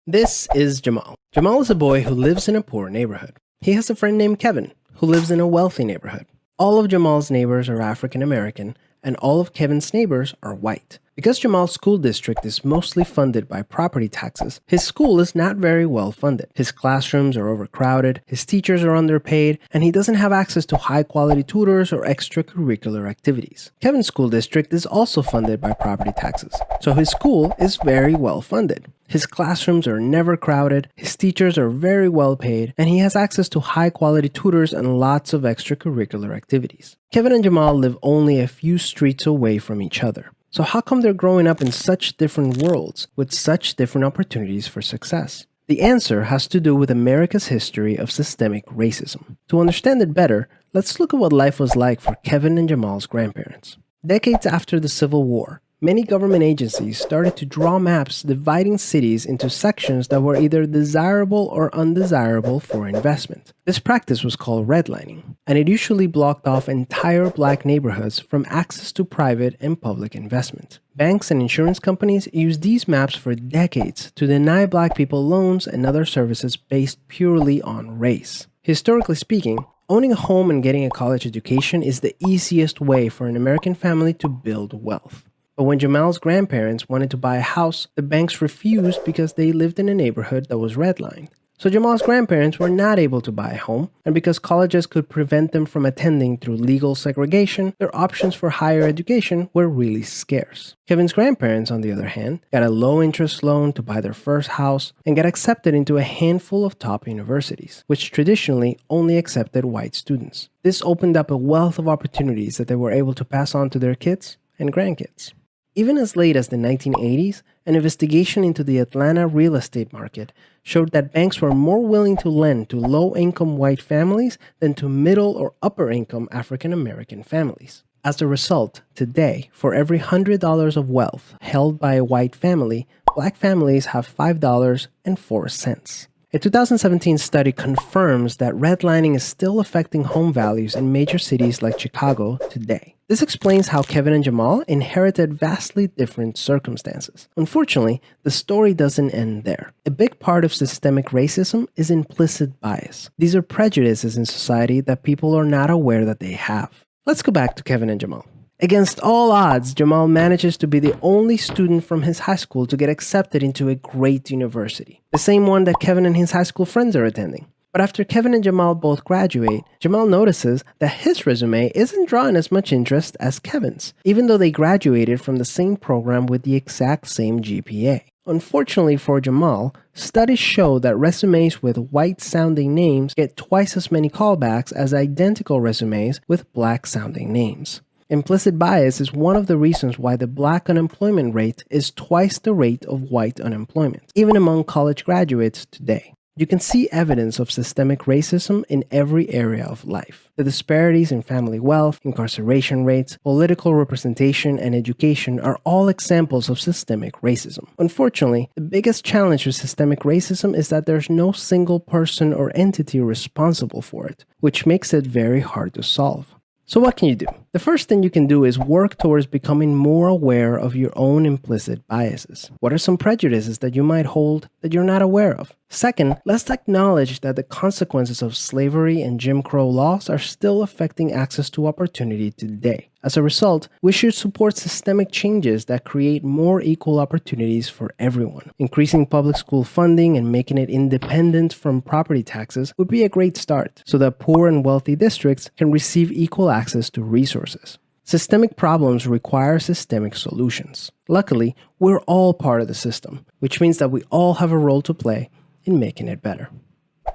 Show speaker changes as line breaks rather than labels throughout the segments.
This is Jamal. Jamal is a boy who lives in a poor neighborhood. He has a friend named Kevin, who lives in a wealthy neighborhood. All of Jamal's neighbors are African American, and all of Kevin's neighbors are white. Because Jamal's school district is mostly funded by property taxes, his school is not very well funded. His classrooms are overcrowded, his teachers are underpaid, and he doesn't have access to high-quality tutors or extracurricular activities. Kevin's school district is also funded by property taxes, so his school is very well funded. His classrooms are never crowded, his teachers are very well paid, and he has access to high-quality tutors and lots of extracurricular activities. Kevin and Jamal live only a few streets away from each other. So how come they're growing up in such different worlds with such different opportunities for success? The answer has to do with America's history of systemic racism. To understand it better, let's look at what life was like for Kevin and Jamal's grandparents. Decades after the Civil War, many government agencies started to draw maps dividing cities into sections that were either desirable or undesirable for investment. This practice was called redlining, and it usually blocked off entire black neighborhoods from access to private and public investment. Banks and insurance companies used these maps for decades to deny black people loans and other services based purely on race. Historically speaking, owning a home and getting a college education is the easiest way for an American family to build wealth. But when Jamal's grandparents wanted to buy a house, the banks refused because they lived in a neighborhood that was redlined. So Jamal's grandparents were not able to buy a home, and because colleges could prevent them from attending through legal segregation, their options for higher education were really scarce. Kevin's grandparents, on the other hand, got a low-interest loan to buy their first house and got accepted into a handful of top universities, which traditionally only accepted white students. This opened up a wealth of opportunities that they were able to pass on to their kids and grandkids. Even as late as the 1980s, an investigation into the Atlanta real estate market showed that banks were more willing to lend to low-income white families than to middle or upper-income African American families. As a result, today, for every $100 of wealth held by a white family, black families have $5.04. A 2017 study confirms that redlining is still affecting home values in major cities like Chicago today. This explains how Kevin and Jamal inherited vastly different circumstances. Unfortunately, the story doesn't end there. A big part of systemic racism is implicit bias. These are prejudices in society that people are not aware that they have. Let's go back to Kevin and Jamal. Against all odds, Jamal manages to be the only student from his high school to get accepted into a great university, the same one that Kevin and his high school friends are attending. But after Kevin and Jamal both graduate, Jamal notices that his resume isn't drawing as much interest as Kevin's, even though they graduated from the same program with the exact same GPA. Unfortunately for Jamal, studies show that resumes with white-sounding names get twice as many callbacks as identical resumes with black-sounding names. Implicit bias is one of the reasons why the black unemployment rate is twice the rate of white unemployment, even among college graduates today. You can see evidence of systemic racism in every area of life. The disparities in family wealth, incarceration rates, political representation, and education are all examples of systemic racism. Unfortunately, the biggest challenge with systemic racism is that there's no single person or entity responsible for it, which makes it very hard to solve. So what can you do? The first thing you can do is work towards becoming more aware of your own implicit biases. What are some prejudices that you might hold that you're not aware of? Second, let's acknowledge that the consequences of slavery and Jim Crow laws are still affecting access to opportunity today. As a result, we should support systemic changes that create more equal opportunities for everyone. Increasing public school funding and making it independent from property taxes would be a great start, so that poor and wealthy districts can receive equal access to resources. Systemic problems require systemic solutions. Luckily, we're all part of the system, which means that we all have a role to play in making it better.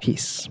Peace.